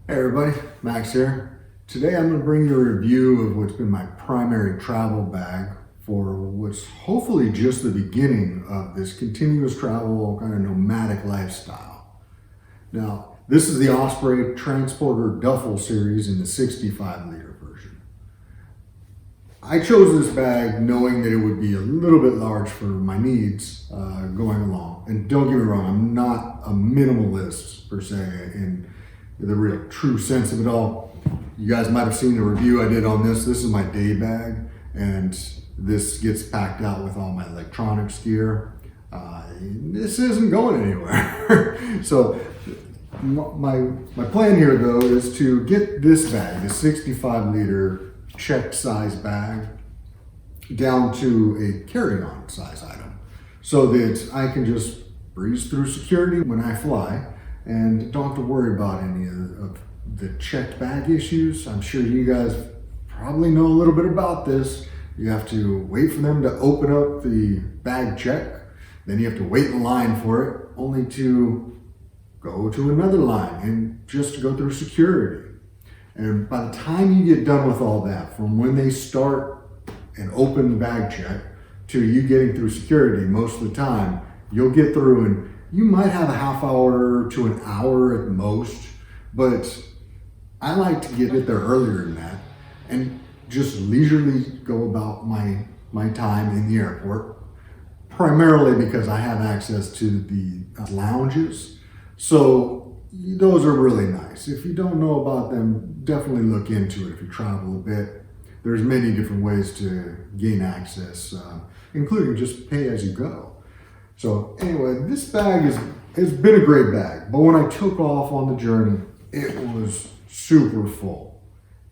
Hey everybody, Max here. Today I'm going to bring you a review of what's been my primary travel bag for what's hopefully just the beginning of this continuous travel kind of nomadic lifestyle. Now, this is the Osprey Transporter duffel series in the 65-liter version. I chose this bag knowing that it would be a little bit large for my needs going along. And don't get me wrong, I'm not a minimalist per se in the real true sense of it all. You guys might have seen the review I did on this. This is my day bag, and this gets packed out with all my electronics gear. This isn't going anywhere. So my plan here though is to get this bag, the 65-liter checked size bag, down to a carry-on size item so that I can just breeze through security when I fly and don't have to worry about any of the checked bag issues. I'm sure you guys probably know a little bit about this. You have to wait for them to open up the bag check. Then you have to wait in line for it, only to go to another line and just to go through security. And by the time you get done with all that, from when they start and open the bag check to you getting through security, most of the time, you'll get through and you might have a half hour to an hour at most, but I like to get there earlier than that and just leisurely go about my time in the airport, primarily because I have access to the lounges. So those are really nice. If you don't know about them, definitely look into it if you travel a bit. There's many different ways to gain access, including just pay as you go. So anyway, this bag has been a great bag, but when I took off on the journey, it was super full.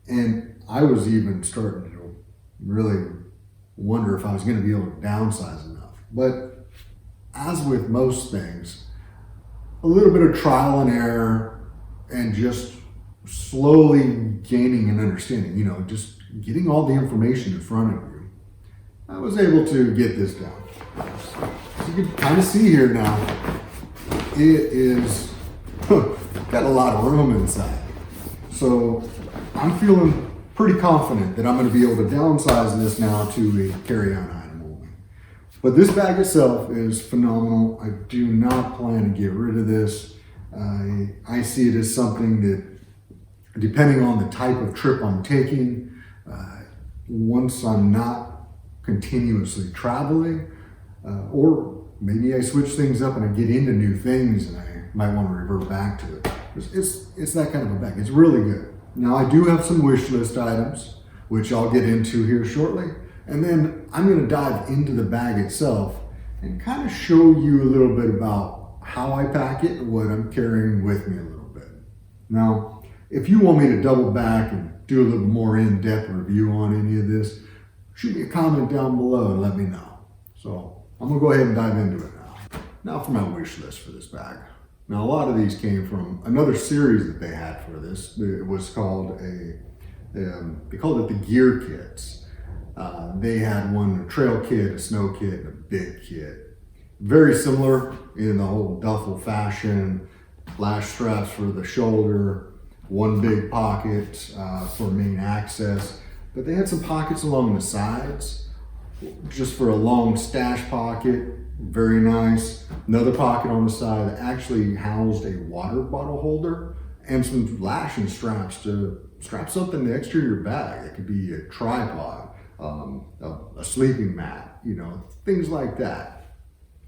And I was even starting to really wonder if I was going to be able to downsize enough. But as with most things, a little bit of trial and error and just slowly gaining an understanding, just getting all the information in front of you, I was able to get this down. So you can kind of see here now, it is got a lot of room inside. So I'm feeling pretty confident that I'm going to be able to downsize this now to a carry-on item only. But this bag itself is phenomenal. I do not plan to get rid of this. I see it as something that, depending on the type of trip I'm taking, once I'm not continuously traveling, or maybe I switch things up and I get into new things and I might want to revert back to it. It's that kind of a bag. It's really good. Now I do have some wish list items, which I'll get into here shortly. And then I'm going to dive into the bag itself and kind of show you a little bit about how I pack it and what I'm carrying with me a little bit. Now, if you want me to double back and do a little more in-depth review on any of this, shoot me a comment down below and let me know. So I'm gonna go ahead and dive into it now. Now for my wish list for this bag. Now a lot of these came from another series that they had for this. It was called they called it the gear kits. They had one, a trail kit, a snow kit, and a big kit. Very similar in the whole duffel fashion, lash straps for the shoulder, one big pocket for main access. But they had some pockets along the sides, just for a long stash pocket, very nice. Another pocket on the side that actually housed a water bottle holder and some lashing straps to strap something extra to your bag. It could be a tripod, a sleeping mat, things like that.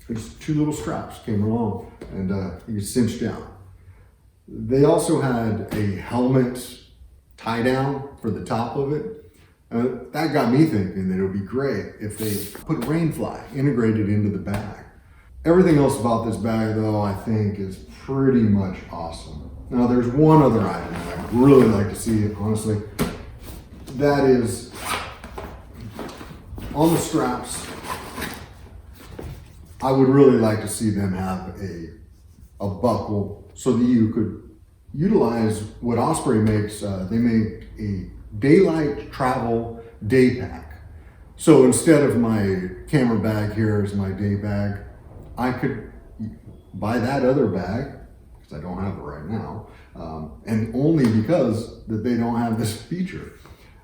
Just two little straps came along and you could cinch down. They also had a helmet tie down for the top of it. That got me thinking that it would be great if they put rainfly integrated into the bag. Everything else about this bag though, I think is pretty much awesome. Now there's one other item that I'd really like to see, honestly. That is on the straps. I would really like to see them have a buckle so that you could utilize what Osprey makes. They make a daylight travel day pack. So instead of my camera bag here as my day bag, I could buy that other bag, because I don't have it right now, and only because that they don't have this feature.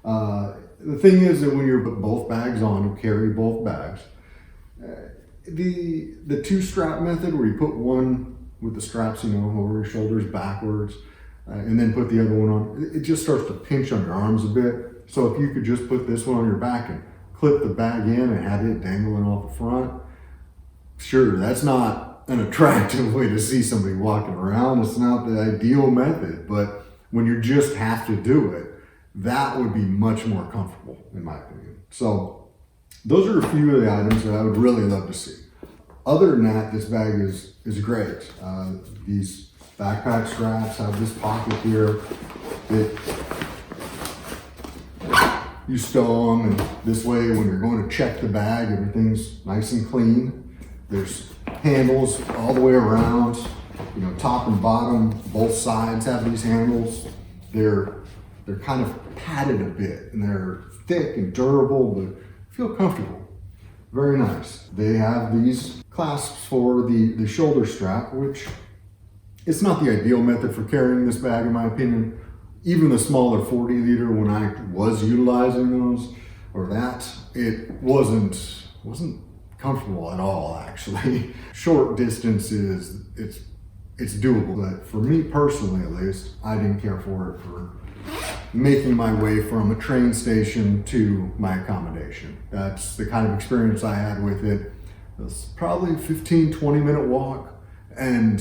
The thing is that when you put both bags on, you carry both bags. The two strap method, where you put one with the straps, over your shoulders backwards, and then put the other one on, it just starts to pinch on your arms a bit. So if you could just put this one on your back and clip the bag in and have it dangling off the front, sure, that's not an attractive way to see somebody walking around. It's not the ideal method, but when you just have to do it, that would be much more comfortable, in my opinion. So those are a few of the items that I would really love to see. Other than that, this bag is great. These backpack straps have this pocket here that you stow them, and this way when you're going to check the bag, everything's nice and clean. There's handles all the way around, top and bottom, both sides have these handles. They're kind of padded a bit, and they're thick and durable, but feel comfortable. Very nice. They have these clasps for the shoulder strap, which it's not the ideal method for carrying this bag, in my opinion. Even the smaller 40 liter, when I was utilizing those, it wasn't comfortable at all, actually. Short distances, it's doable, but for me personally, at least, I didn't care for it for making my way from a train station to my accommodation. That's the kind of experience I had with it. It was probably a 15-20 minute walk, and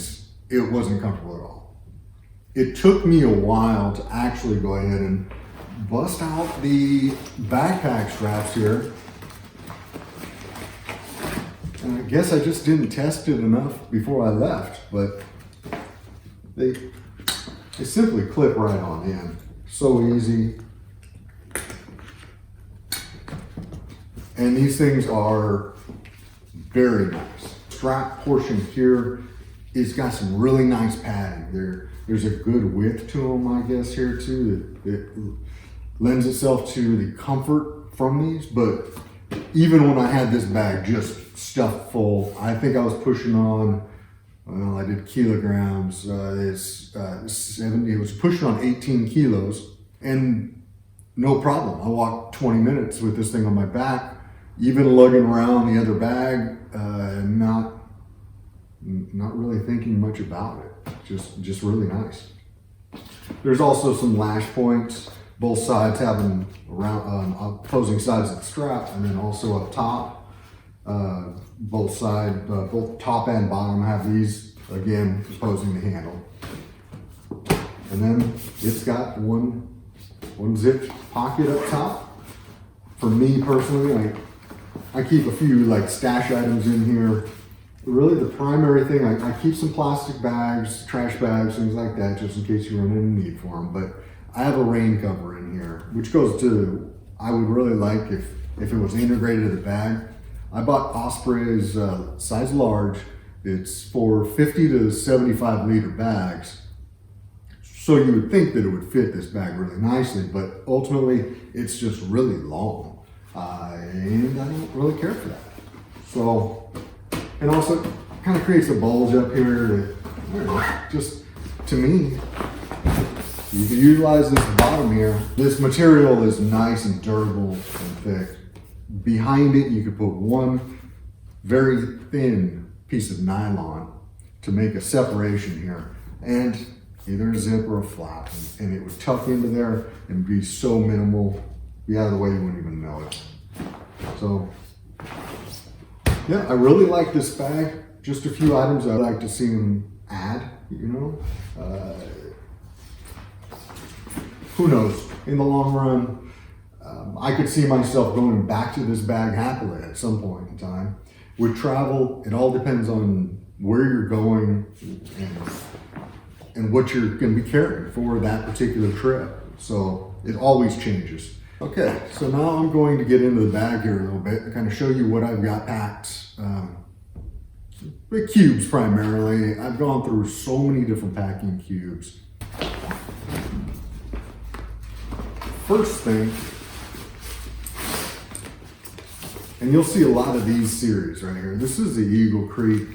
it wasn't comfortable at all. It took me a while to actually go ahead and bust out the backpack straps here. And I guess I just didn't test it enough before I left, but they simply clip right on in. So easy. And these things are very nice. Strap portion here, it's got some really nice padding. There's a good width to them, I guess, here too. It lends itself to the comfort from these, but even when I had this bag just stuffed full, I think I was pushing on, well, I did kilograms, it was pushing on 18 kilos, and no problem. I walked 20 minutes with this thing on my back, even lugging around the other bag, not really thinking much about it. Just really nice. There's also some lash points, both sides having around opposing sides of the strap, and then also up top. Both top and bottom have these, again, opposing the handle. And then it's got one zipped pocket up top. For me personally, I keep a few stash items in here. Really the primary thing, I keep some plastic bags, trash bags, things like that, just in case you run into need for them. But I have a rain cover in here, which goes to, I would really like if it was integrated to the bag. I bought Osprey's size large. It's for 50 to 75 liter bags. So you would think that it would fit this bag really nicely, but ultimately it's just really long. And I don't really care for that. So, and also kind of creates a bulge up here that, I don't know, just to me, you can utilize this bottom here. This material is nice and durable and thick. Behind it, you could put one very thin piece of nylon to make a separation here, and either a zip or a flap, and it would tuck into there and be so minimal, be out of the way you wouldn't even know it. So, yeah, I really like this bag. Just a few items I'd like to see them add, Who knows, in the long run, I could see myself going back to this bag happily at some point in time. With travel, it all depends on where you're going and what you're going to be carrying for that particular trip. So it always changes. Okay, so now I'm going to get into the bag here a little bit and kind of show you what I've got packed. The cubes primarily. I've gone through so many different packing cubes. First thing And you'll see a lot of these series right here. This is the Eagle Creek,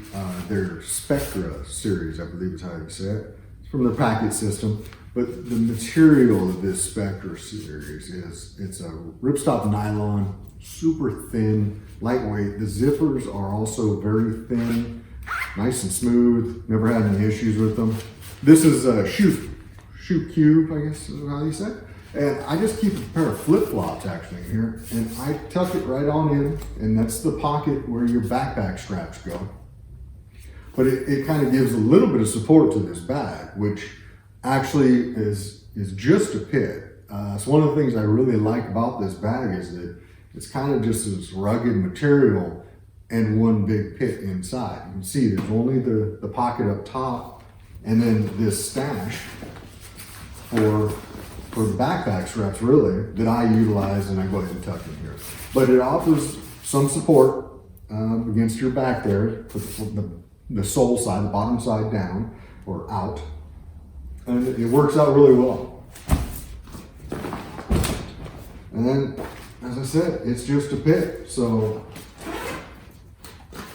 their Spectra series, I believe is how you say it. It's from the packet system. But the material of this Spectra series it's a ripstop nylon, super thin, lightweight. The zippers are also very thin, nice and smooth. Never had any issues with them. This is a shoe cube, I guess is how you say it. And I just keep a pair of flip-flops actually in here, and I tuck it right on in, and that's the pocket where your backpack straps go. But it kind of gives a little bit of support to this bag, which actually is just a pit. So one of the things I really like about this bag is that it's kind of just this rugged material and one big pit inside. You can see there's only the pocket up top, and then this stash for the backpack straps really that I utilize, and I go ahead and tuck in here. But it offers some support against your back there, for the sole side, the bottom side down or out, and it works out really well. And then, as I said, it's just a pit. So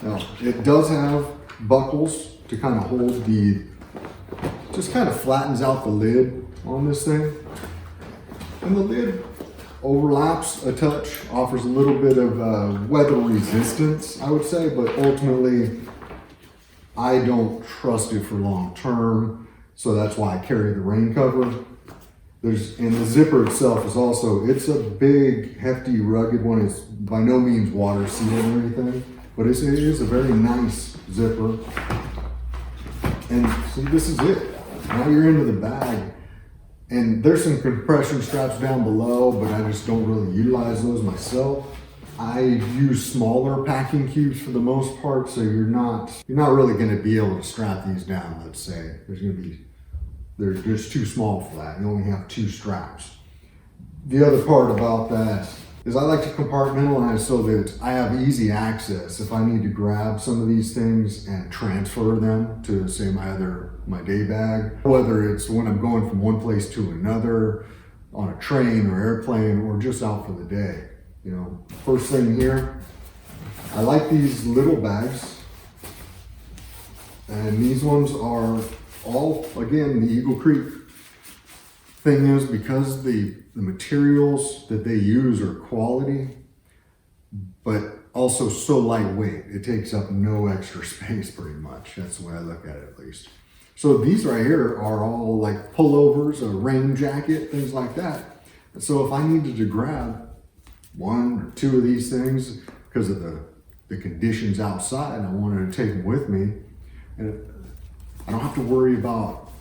now it does have buckles to kind of hold just kind of flattens out the lid on this thing. And the lid overlaps a touch, offers a little bit of weather resistance, I would say, but ultimately I don't trust it for long term, so that's why I carry the rain cover. And the zipper itself is also, it's a big, hefty, rugged one. It's by no means water sealed or anything, but it is a very nice zipper. And see, this is it. Now you're into the bag. And there's some compression straps down below, but I just don't really utilize those myself. I use smaller packing cubes for the most part, so you're not really going to be able to strap these down. Let's say they're just too small for that. You only have 2 straps. The other part about that is I like to compartmentalize so that I have easy access if I need to grab some of these things and transfer them to, say, my day bag, whether it's when I'm going from one place to another on a train or airplane or just out for the day. You know, first thing here, I like these little bags, and these ones are all, again, the Eagle Creek thing is because the materials that they use are quality, but also so lightweight. It takes up no extra space pretty much. That's the way I look at it, at least. So these right here are all like pullovers, a rain jacket, things like that. And so if I needed to grab 1 or 2 of these things because of the conditions outside, and I wanted to take them with me, and I don't have to worry about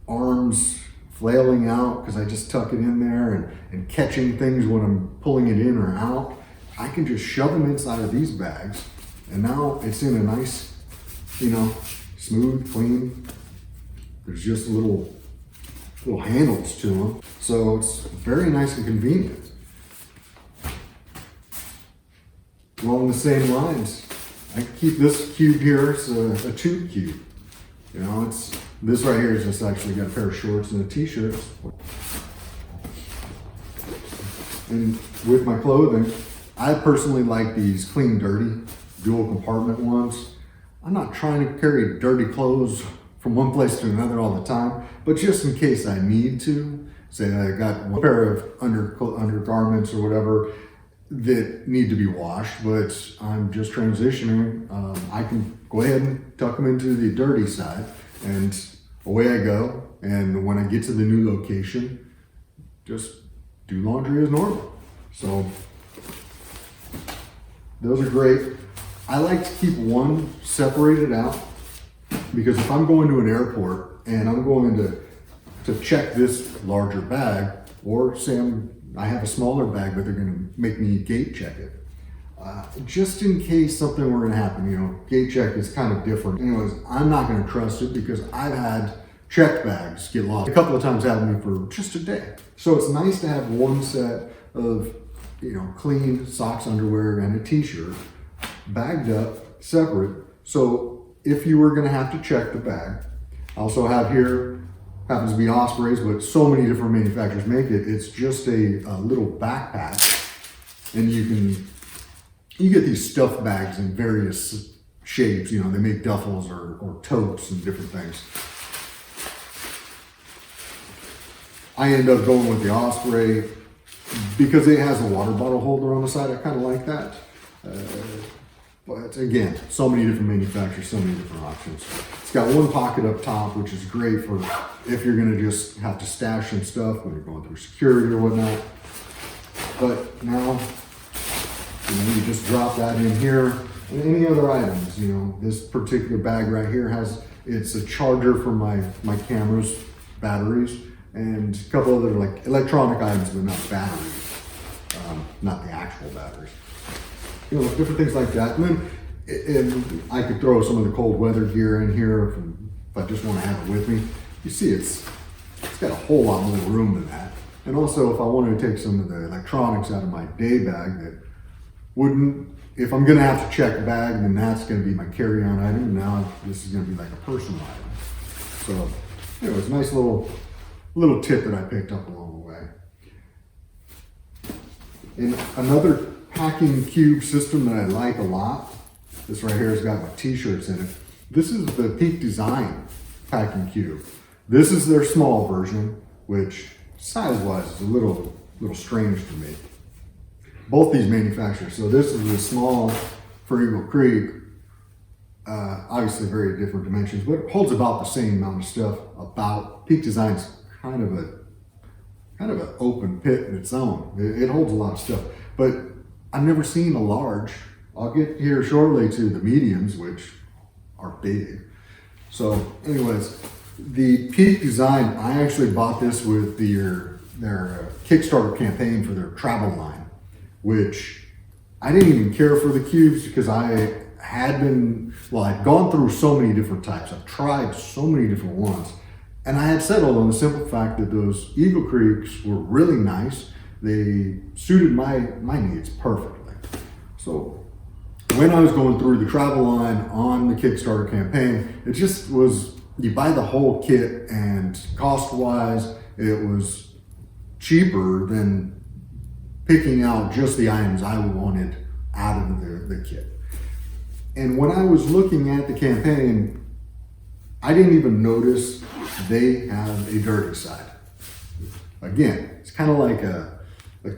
arms flailing out because I just tuck it in there and catching things when I'm pulling it in or out. I can just shove them inside of these bags, and now it's in a nice, smooth, clean. There's just little handles to them, so it's very nice and convenient. Along the same lines, I keep this cube here. It's a tube cube. This right here is just actually got a pair of shorts and a t-shirt. And with my clothing, I personally like these clean dirty dual compartment ones. I'm not trying to carry dirty clothes from one place to another all the time, but just in case I need to, say I got one pair of undergarments or whatever that need to be washed, but I'm just transitioning, I can go ahead and tuck them into the dirty side, and away I go. And when I get to the new location, just do laundry as normal. So those are great. I like to keep one separated out, because if I'm going to an airport and I'm going to check this larger bag, or say I have a smaller bag but they're going to make me gate check it, just in case something were going to happen. Gate check is kind of different. Anyways, I'm not going to trust it because I've had checked bags get lost a couple of times, happened to me for just a day. So it's nice to have one set of clean socks, underwear, and a t-shirt bagged up separate. So if you were going to have to check the bag, I also have here, happens to be Osprey's, but so many different manufacturers make it. It's just a little backpack, and you can you get these stuff bags in various shapes. You know, they make duffels or totes and different things. I end up going with the Osprey because it has a water bottle holder on the side. I kind of like that. But again, so many different manufacturers, so many different options. It's got one pocket up top, which is great for if you're gonna just have to stash some stuff when you're going through security or whatnot. But now, you just drop that in here. And any other items, this particular bag right here it's a charger for my camera's batteries and a couple other like electronic items, but not batteries, not the actual batteries. Different things like that. And then I could throw some of the cold weather gear in here if I just want to have it with me. You see, it's got a whole lot more room than that. And also, if I wanted to take some of the electronics out of my day bag that wouldn't, if I'm gonna have to check a bag, then that's gonna be my carry-on item. And now this is gonna be like a personal item. So, it's a nice little tip that I picked up along the way. And another packing cube system that I like a lot, this right here has got my t-shirts in it. This is the Peak Design packing cube. This is their small version, which size-wise is a little strange to me. Both these manufacturers. So this is the small for Eagle Creek. Obviously very different dimensions, but it holds about the same amount of stuff. Peak Design's kind of an open pit in its own. It holds a lot of stuff, but I've never seen a large. I'll get here shortly to the mediums, which are big. So anyways, the Peak Design, I actually bought this with their Kickstarter campaign for their travel line, which I didn't even care for the cubes because I'd gone through so many different types. I've tried so many different ones. And I had settled on the simple fact that those Eagle Creeks were really nice. They suited my needs perfectly. So when I was going through the travel line on the Kickstarter campaign, it just was, you buy the whole kit, and cost-wise, it was cheaper than picking out just the items I wanted out of the kit. And when I was looking at the campaign, I didn't even notice they have a dirty side. Again, it's kind of like a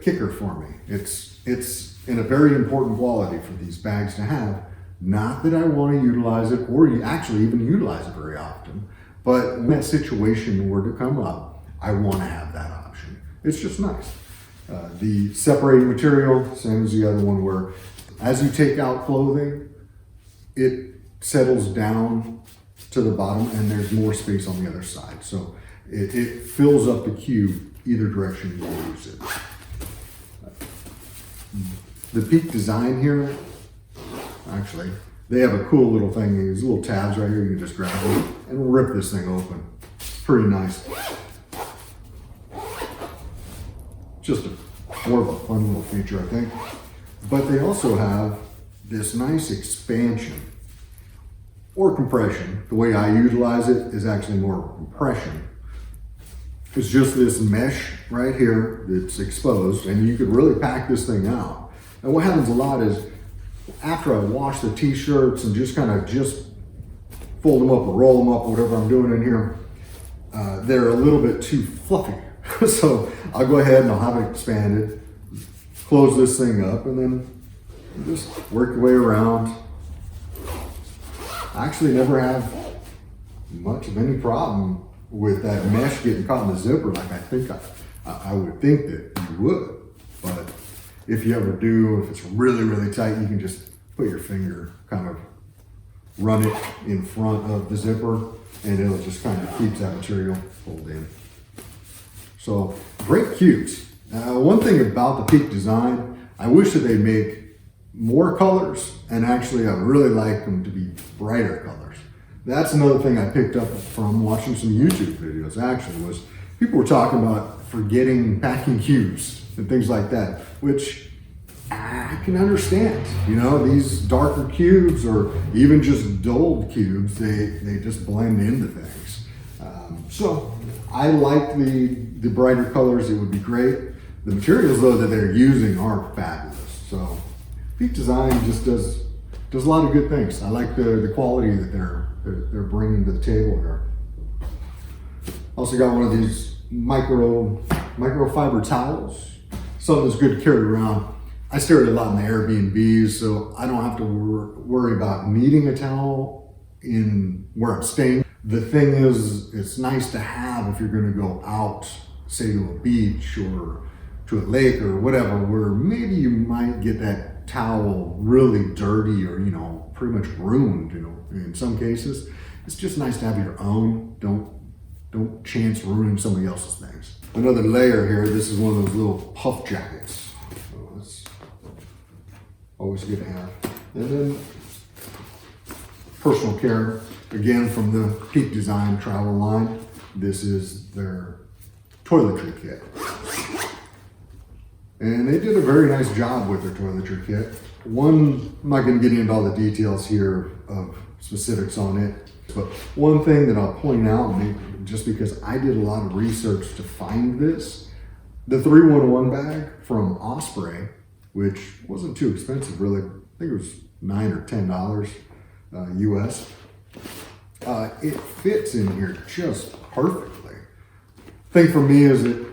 kicker for me. It's in a very important quality for these bags to have. Not that I want to utilize it or actually even utilize it very often, but when that situation were to come up, I want to have that option. It's just nice. The separating material, same as the other one, where as you take out clothing, it settles down to the bottom and there's more space on the other side. So it fills up the cube either direction you use it. The Peak Design here, actually, they have a cool little thing. These little tabs right here, you can just grab them and rip this thing open. It's pretty nice. Just more of a fun little feature, I think. But they also have this nice expansion or compression. The way I utilize it is actually more compression. It's just this mesh right here that's exposed, and you could really pack this thing out. And what happens a lot is after I wash the t-shirts and just fold them up or roll them up, whatever I'm doing in here, they're a little bit too fluffy. So I'll go ahead and I'll have it expanded, close this thing up, and then just work your way around. I actually never have much of any problem with that mesh getting caught in the zipper like I would think that you would. But if you ever do, if it's really, really tight, you can just put your finger, kind of run it in front of the zipper, and it'll just kind of keep that material pulled in. So great cubes. One thing about the Peak Design, I wish that they make more colors, and actually I would really like them to be brighter colors. That's another thing I picked up from watching some YouTube videos, actually, was people were talking about forgetting packing cubes and things like that, which I can understand. These darker cubes or even just dulled cubes, they just blend into things. So I like the brighter colors. It would be great. The materials, though, that they're using are fabulous. So Peak Design just does a lot of good things. I like the quality that they're bringing to the table here. Also got one of these microfiber towels. Something that's good to carry around. I stay a lot in the Airbnbs, so I don't have to worry about needing a towel in where I'm staying. The thing is, it's nice to have if you're going to go out, say to a beach or to a lake or whatever, where maybe you might get that towel really dirty or, pretty much ruined, in some cases. It's just nice to have your own. Don't chance ruining somebody else's things. Another layer here, this is one of those little puff jackets. So that's always good to have. And then personal care, again from the Peak Design travel line. This is their toiletry kit. And they did a very nice job with their toiletry kit. I'm not going to get into all the details here of specifics on it, but one thing that I'll point out, just because I did a lot of research to find this, the 311 bag from Osprey, which wasn't too expensive really, I think it was $9 or $10 US. It fits in here just perfectly. Thing for me is that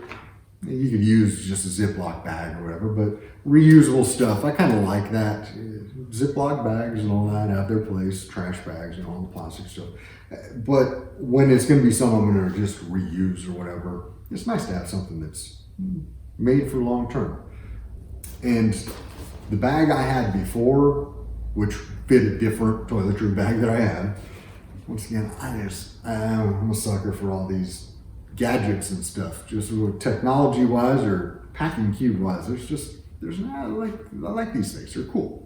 you could use just a Ziploc bag or whatever, but reusable stuff, I kind of like that. Ziploc bags and all that have their place, trash bags and all the plastic stuff. But when it's going to be some of them that are just reused or whatever, it's nice to have something that's made for long term. And the bag I had before, which fit a different toiletry bag that I had, once again, I'm a sucker for all these gadgets and stuff, just technology wise or packing cube wise. I like these things, they're cool.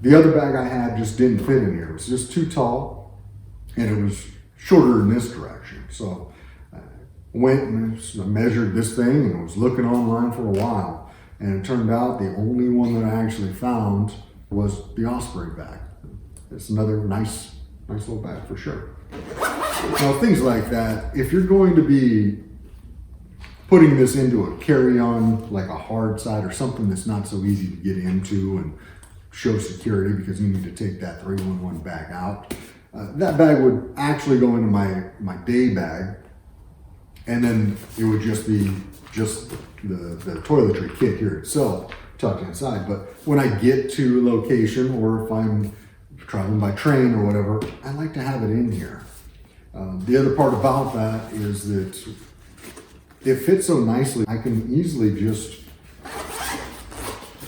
The other bag I had just didn't fit in here. It was just too tall and it was shorter in this direction. So I went and measured this thing and was looking online for a while. And it turned out the only one that I actually found was the Osprey bag. It's another nice little bag for sure. Now things like that, if you're going to be putting this into a carry-on, like a hard side or something that's not so easy to get into and show security because you need to take that 311 bag out, that bag would actually go into my day bag, and then it would just be the toiletry kit here itself tucked inside. But when I get to a location or if I'm traveling by train or whatever, I like to have it in here. The other part about that is that it fits so nicely, I can easily just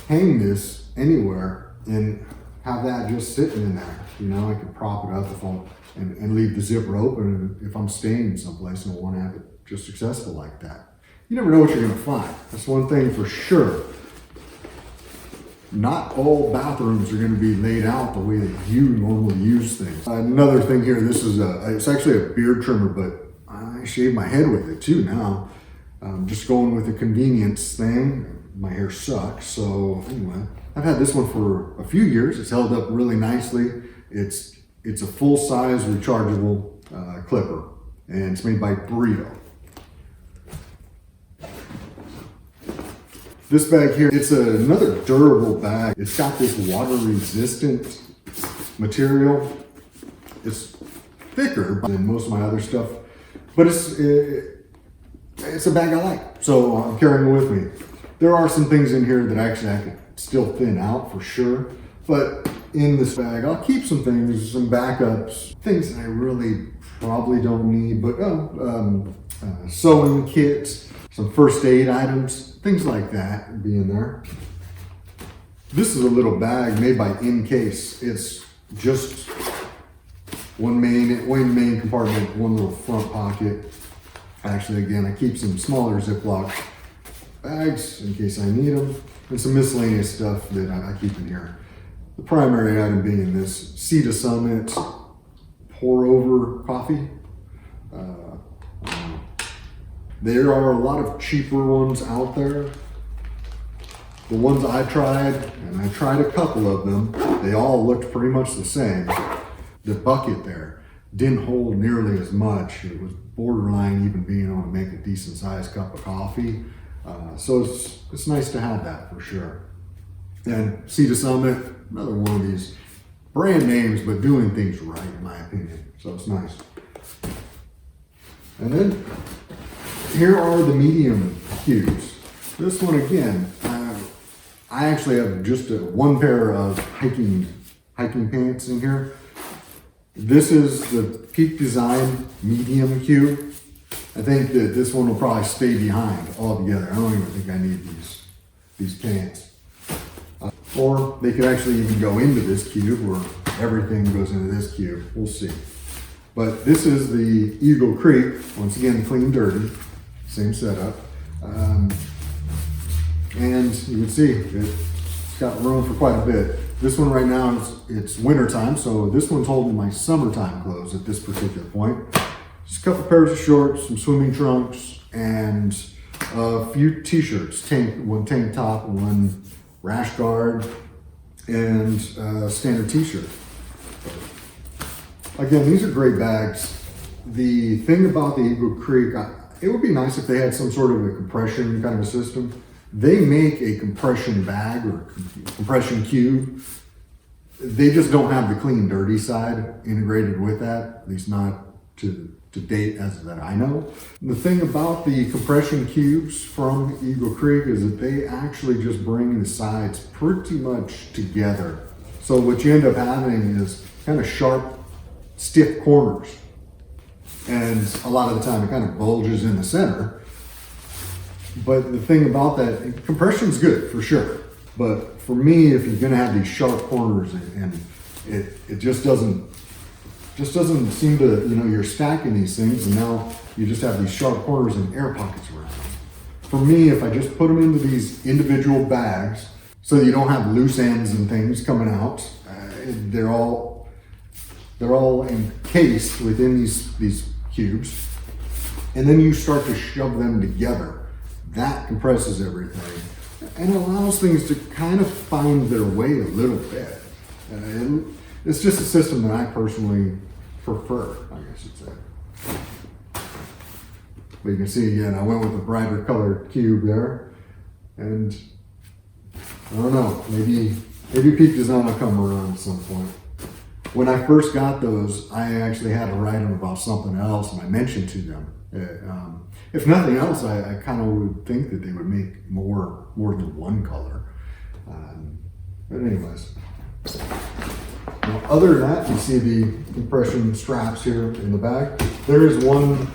hang this anywhere and have that just sitting in there. I can prop it up and leave the zipper open if I'm staying someplace and I want to have it just accessible like that. You never know what you're going to find. That's one thing for sure. Not all bathrooms are going to be laid out the way that you normally use things. Another thing here, this is it's actually a beard trimmer, but I shave my head with it too now. Just going with the convenience thing. My hair sucks, so anyway, I've had this one for a few years. It's held up really nicely. It's a full-size rechargeable clipper, and it's made by Burrito. This bag here, it's another durable bag. It's got this water-resistant material. It's thicker than most of my other stuff, but it's a bag I like, so I'm carrying it with me. There are some things in here that actually I could still thin out for sure, but in this bag, I'll keep some things, some backups, things that I really probably don't need, but sewing kits, some first aid items, things like that would be in there. This is a little bag made by Encase. It's just one main compartment, one little front pocket. Actually, again, I keep some smaller Ziploc bags in case I need them, and some miscellaneous stuff that I keep in here. The primary item being this Sea to Summit pour over coffee. There are a lot of cheaper ones out there. The ones I tried, and I tried a couple of them, they all looked pretty much the same. The bucket there didn't hold nearly as much. It was borderline even being able to make a decent sized cup of coffee. So it's nice to have that for sure. And Sea to Summit, another one of these brand names, but doing things right in my opinion. So it's nice. And then here are the medium cubes. This one again, I actually have just one pair of hiking pants in here. This is the Peak Design medium cube. I think that this one will probably stay behind altogether. I don't even think I need these pants. Or they could actually even go into this cube, or everything goes into this cube. We'll see. But this is the Eagle Creek, once again clean dirty, same setup. And you can see it's got room for quite a bit. This one right now, it's winter time, so this one's holding my summertime clothes at this particular point. Just a couple pairs of shorts, some swimming trunks, and a few t-shirts, one tank top, one rash guard, and a standard t-shirt. Again, these are great bags. The thing about the Eagle Creek, it would be nice if they had some sort of a compression kind of a system. They make a compression bag or compression cube. They just don't have the clean dirty side integrated with that, at least not to date as that I know. The thing about the compression cubes from Eagle Creek is that they actually just bring the sides pretty much together. So what you end up having is kind of sharp, stiff corners. And a lot of the time it kind of bulges in the center. But the thing about that, compression's good for sure. But for me, if you're gonna have these sharp corners and it just doesn't seem to, you're stacking these things and now you just have these sharp corners and air pockets around them. For me, if I just put them into these individual bags so you don't have loose ends and things coming out, they're all encased within these cubes, and then you start to shove them together. That compresses everything and allows things to kind of find their way a little bit. It's just a system that I personally prefer, I guess you'd say. But you can see again, I went with a brighter colored cube there, and I don't know, maybe Peak Design will come around at some point. When I first got those, I actually had to write them about something else, and I mentioned to them. If nothing else, I kind of would think that they would make more than one color. But anyways, now, other than that, you see the compression straps here in the back. There is one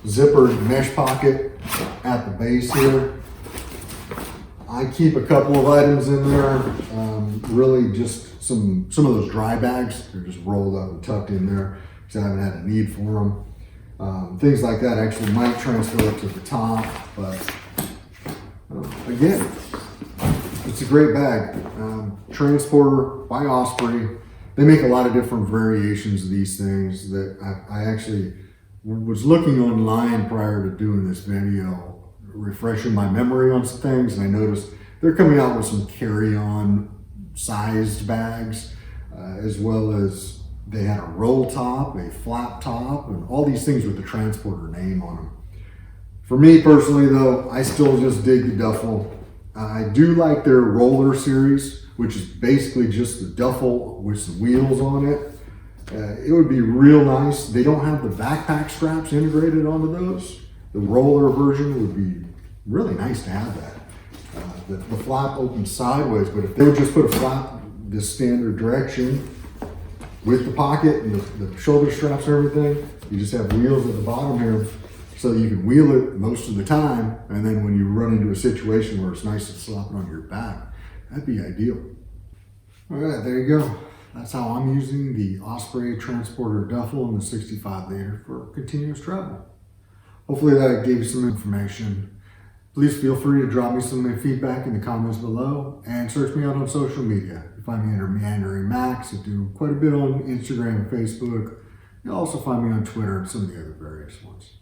zippered mesh pocket at the base here. I keep a couple of items in there, really just some of those dry bags. They're just rolled up and tucked in there because I haven't had a need for them. Things like that actually might transfer up to the top, but again, it's a great bag. Transporter by Osprey. They make a lot of different variations of these things that I actually was looking online prior to doing this video, refreshing my memory on some things, and I noticed they're coming out with some carry-on sized bags, as well as they had a roll top, a flap top, and all these things with the Transporter name on them. For me personally though, I still just dig the duffel. I do like their roller series, which is basically just the duffel with some wheels on it. It would be real nice. They don't have the backpack straps integrated onto those. The roller version would be really nice to have that. The flap opens sideways, but if they would just put a flap this standard direction with the pocket and the shoulder straps and everything, you just have wheels at the bottom here so you can wheel it most of the time, and then when you run into a situation where it's nice to slap it on your back, that'd be ideal. All right, there you go. That's how I'm using the Osprey Transporter duffel in the 65 liter for continuous travel. Hopefully that gave you some information. Please feel free to drop me some feedback in the comments below and search me out on social media. You find me under Meandering Max. I do quite a bit on Instagram and Facebook. You'll also find me on Twitter and some of the other various ones.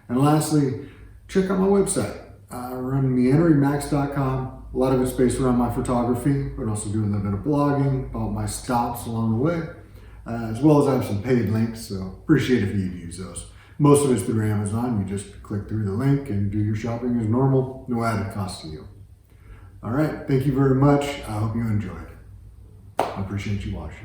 And lastly, check out my website. I run meanderingmax.com. A lot of it's based around my photography, but also do a little bit of blogging about my stops along the way, as well as I have some paid links, so appreciate if you'd use those. Most of it's through Amazon. You just click through the link and do your shopping as normal. No added cost to you. All right. Thank you very much. I hope you enjoyed. I appreciate you watching.